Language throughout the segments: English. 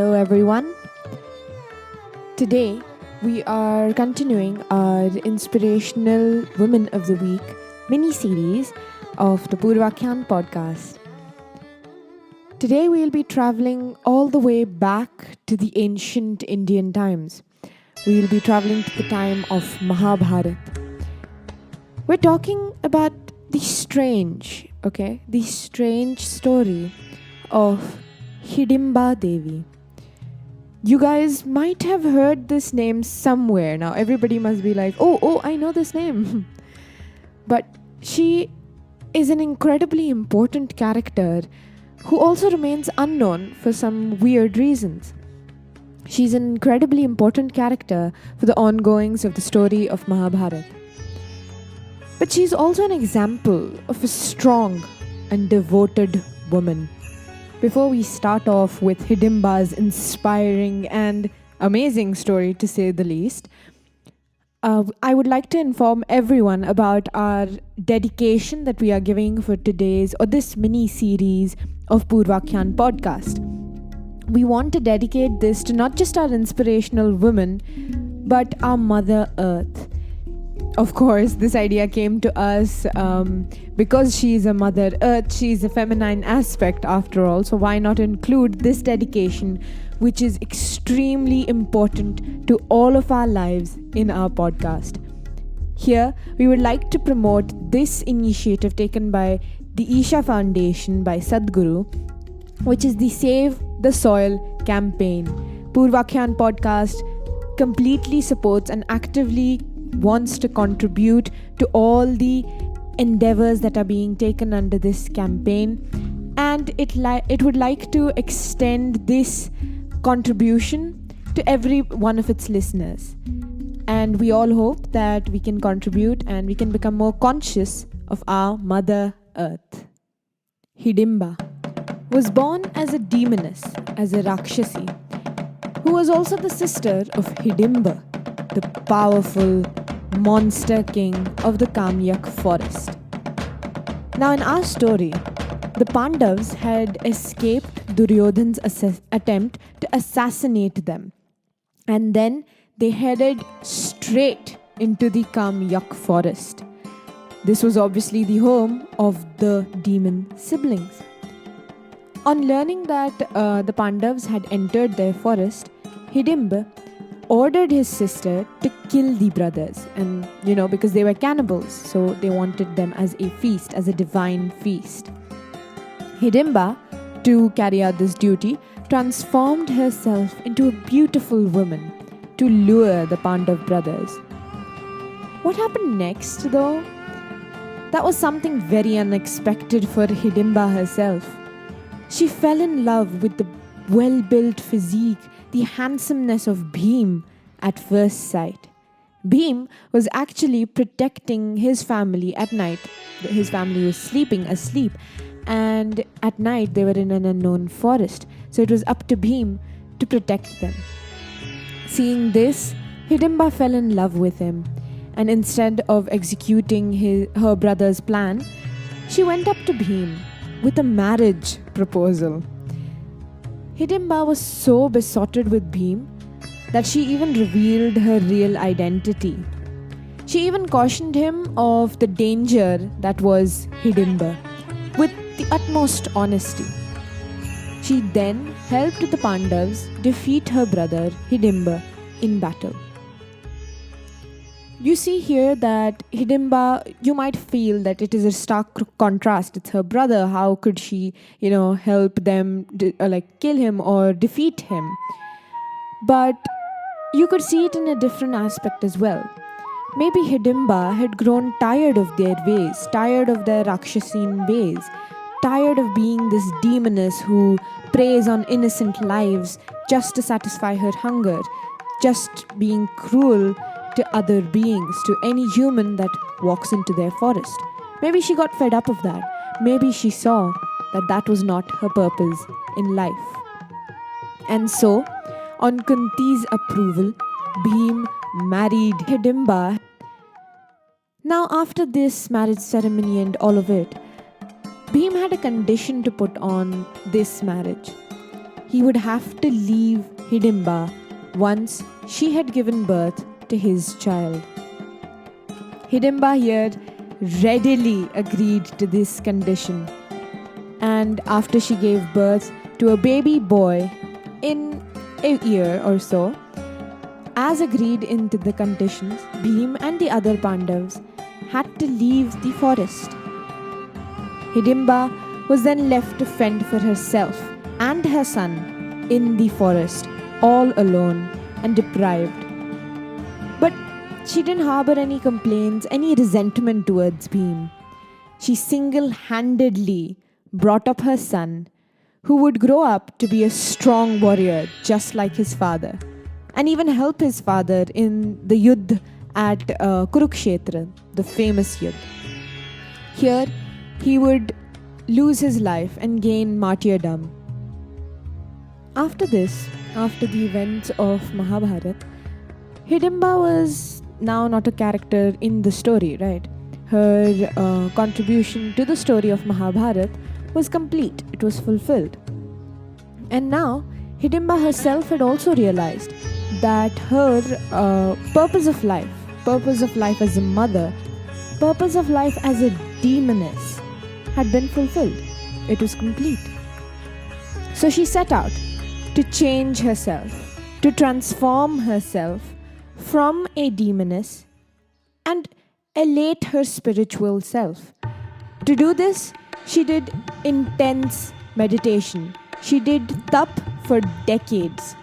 Hello everyone. Today we are continuing our Inspirational Women of the Week mini-series of the Purvakyan podcast. Today we will be traveling all the way back to the ancient Indian times. We will be traveling to the time of Mahabharata. We're talking about the strange story of Hidimba Devi. You guys might have heard this name somewhere. Now everybody must be like, oh, I know this name. But she is an incredibly important character who also remains unknown for some weird reasons. She's an incredibly important character for the ongoings of the story of Mahabharata. But she's also an example of a strong and devoted woman. Before we start off with Hidimba's inspiring and amazing story, to say the least, I would like to inform everyone about our dedication that we are giving for this mini-series of Purvakyan podcast. We want to dedicate this to not just our inspirational women, but our Mother Earth. Of course, this idea came to us because she's a Mother Earth, she's a feminine aspect after all, so why not include this dedication, which is extremely important to all of our lives, in our podcast. Here, we would like to promote this initiative taken by the Isha Foundation by Sadhguru, which is the Save the Soil campaign. Purvakyan podcast completely supports and actively wants to contribute to all the endeavors that are being taken under this campaign, and it would like to extend this contribution to every one of its listeners. And we all hope that we can contribute and we can become more conscious of our Mother Earth. Hidimba was born as a demoness, as a Rakshasi, who was also the sister of Hidimba, the powerful monster king of the Kamyak forest. Now in our story, the Pandavas had escaped Duryodhan's attempt to assassinate them, and then they headed straight into the Kamyak forest. This was obviously the home of the demon siblings. On learning that the Pandavas had entered their forest, Hidimba ordered his sister to kill the brothers, and because they were cannibals, so they wanted them as a feast, as a divine feast. Hidimba, to carry out this duty, transformed herself into a beautiful woman to lure the Pandav brothers. What happened next, though? That was something very unexpected for Hidimba herself. She fell in love with the well-built physique, the handsomeness of Bhim at first sight. Bhim was actually protecting his family at night. His family was sleeping asleep, and at night they were in an unknown forest, so it was up to Bhim to protect them. Seeing this, Hidimba fell in love with him, and instead of executing her brother's plan, she went up to Bhim with a marriage proposal. Hidimba was so besotted with Bhim that she even revealed her real identity. She even cautioned him of the danger that was Hidimba with the utmost honesty. She then helped the Pandavas defeat her brother Hidimba in battle. You see here that Hidimba, you might feel that it is a stark contrast. It's her brother. How could she, help them, kill him or defeat him? But you could see it in a different aspect as well. Maybe Hidimba had grown tired of their ways, tired of their Rakshasin ways, tired of being this demoness who preys on innocent lives just to satisfy her hunger, just being cruel to other beings, to any human that walks into their forest. Maybe she got fed up of that. Maybe she saw that that was not her purpose in life. And so, on Kunti's approval, Bhim married Hidimba. Now, after this marriage ceremony and all of it, Bhim had a condition to put on this marriage. he would have to leave Hidimba once she had given birth to his child. Hidimba here readily agreed to this condition, and after she gave birth to a baby boy in a year or so, as agreed into the conditions, Bhim and the other Pandavas had to leave the forest. Hidimba was then left to fend for herself and her son in the forest, all alone and deprived. But she didn't harbor any complaints, any resentment towards Bhim. She single-handedly brought up her son, who would grow up to be a strong warrior just like his father, and even help his father in the Yuddh at Kurukshetra, the famous Yuddh. Here, he would lose his life and gain martyrdom. After this, after the events of Mahabharata, Hidimba was now not a character in the story, right? Her contribution to the story of Mahabharata was complete, it was fulfilled. And now, Hidimba herself had also realized that her purpose of life as a mother, purpose of life as a demoness had been fulfilled. It was complete. So she set out to change herself, to transform herself from a demoness and elate her spiritual self. To do this, she did intense meditation. She did tap for decades.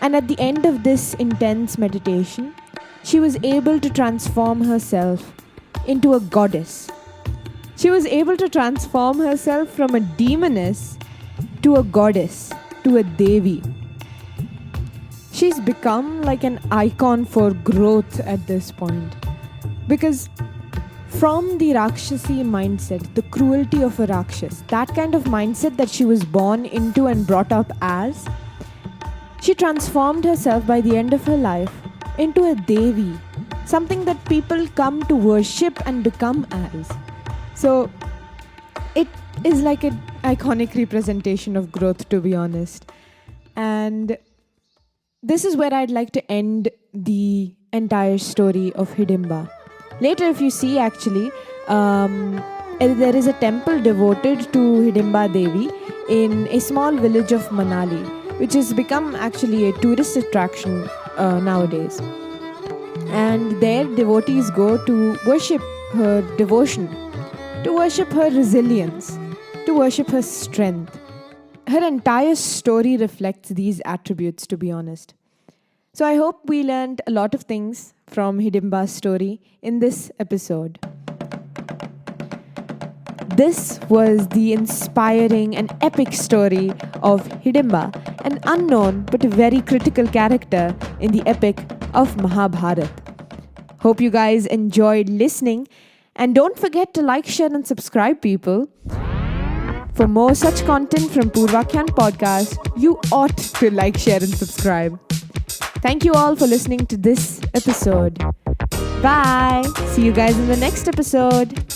And at the end of this intense meditation, she was able to transform herself into a goddess. She was able to transform herself from a demoness to a goddess, to a Devi. She's become like an icon for growth at this point. Because from the Rakshasi mindset, the cruelty of a Rakshas, that kind of mindset that she was born into and brought up as, she transformed herself by the end of her life into a Devi, something that people come to worship and become as. So it is like an iconic representation of growth, to be honest. And this is where I'd like to end the entire story of Hidimba. Later, if you see, actually, there is a temple devoted to Hidimba Devi in a small village of Manali, which has become actually a tourist attraction nowadays. And there, devotees go to worship her devotion, to worship her resilience, to worship her strength. Her entire story reflects these attributes, to be honest. So I hope we learned a lot of things from Hidimba's story in this episode. This was the inspiring and epic story of Hidimba, an unknown but very critical character in the epic of Mahabharata. Hope you guys enjoyed listening, and don't forget to like, share and subscribe, people. For more such content from Purvakyan Podcast, you ought to like, share and subscribe. Thank you all for listening to this episode. Bye! See you guys in the next episode.